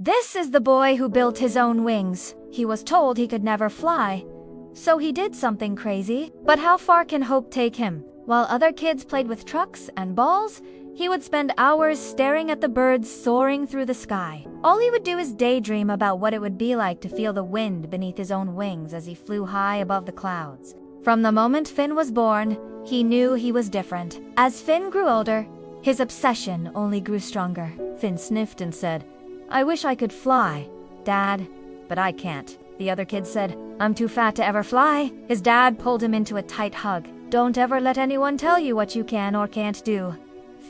This is the boy who built his own wings. He was told he could never fly, so he did something crazy. But how far can hope take him? While other kids played with trucks and balls, he would spend hours staring at the birds soaring through the sky. All he would do is daydream about what it would be like to feel the wind beneath his own wings as he flew high above the clouds. From the moment Finn was born, he knew he was different. As Finn grew older, his obsession only grew stronger. Finn sniffed and said, "I wish I could fly, Dad, but I can't." The other kids said, "I'm too fat to ever fly." His dad pulled him into a tight hug. "Don't ever let anyone tell you what you can or can't do,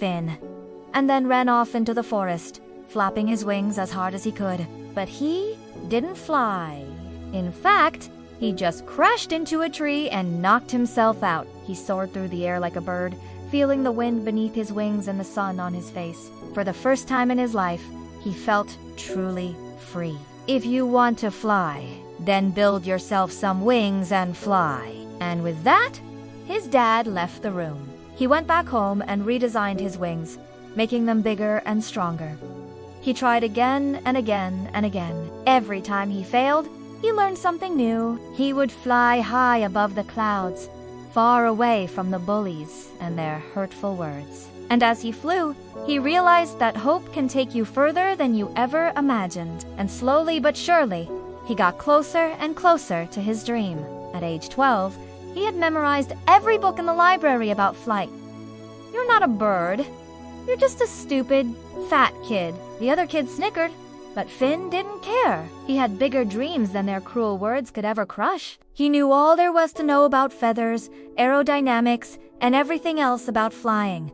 Finn." And then ran off into the forest, flapping his wings as hard as he could. But he didn't fly. In fact, he just crashed into a tree and knocked himself out. He soared through the air like a bird, feeling the wind beneath his wings and the sun on his face. For the first time in his life, he felt truly free. If you want to fly, then build yourself some wings and fly. And with that, his dad left the room. He went back home and redesigned his wings, making them bigger and stronger. He tried again and again and again. Every time he failed, he learned something new. He would fly high above the clouds, far away from the bullies and their hurtful words. And as he flew, he realized that hope can take you further than you ever imagined. And slowly but surely, he got closer and closer to his dream. At age 12, he had memorized every book in the library about flight. "You're not a bird. You're just a stupid, fat kid." The other kids snickered, but Finn didn't care. He had bigger dreams than their cruel words could ever crush. He knew all there was to know about feathers, aerodynamics, and everything else about flying.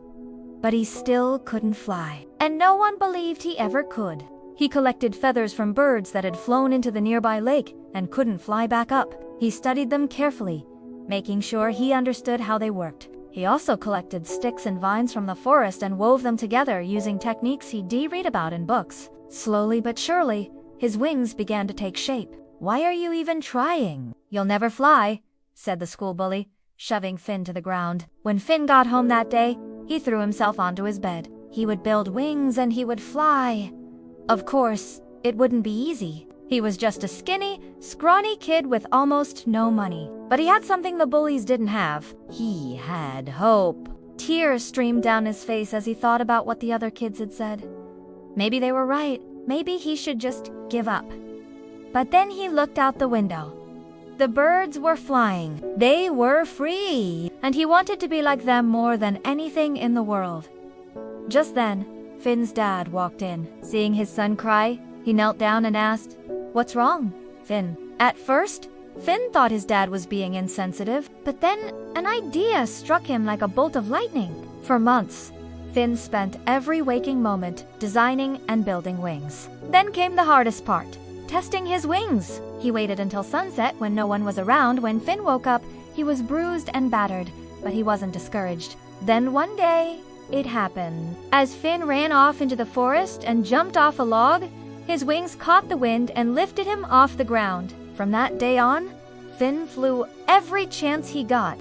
But he still couldn't fly, and no one believed he ever could. He collected feathers from birds that had flown into the nearby lake and couldn't fly back up. He studied them carefully, making sure he understood how they worked. He also collected sticks and vines from the forest and wove them together using techniques he'd read about in books. Slowly but surely, his wings began to take shape. "Why are you even trying? You'll never fly," said the school bully, shoving Finn to the ground. When Finn got home that day, he threw himself onto his bed. He would build wings and he would fly. Of course, it wouldn't be easy. He was just a skinny, scrawny kid with almost no money. But he had something the bullies didn't have. He had hope. Tears streamed down his face as he thought about what the other kids had said. Maybe they were right. Maybe he should just give up. But then he looked out the window. The birds were flying. They were free. And he wanted to be like them more than anything in the world. Just then, Finn's dad walked in. Seeing his son cry, he knelt down and asked, "What's wrong, Finn?" At first, Finn thought his dad was being insensitive, but then an idea struck him like a bolt of lightning. For months, Finn spent every waking moment designing and building wings. Then came the hardest part, testing his wings. He waited until sunset when no one was around. When Finn woke up, he was bruised and battered, but he wasn't discouraged. Then one day, it happened. As Finn ran off into the forest and jumped off a log, his wings caught the wind and lifted him off the ground. From that day on, Finn flew every chance he got.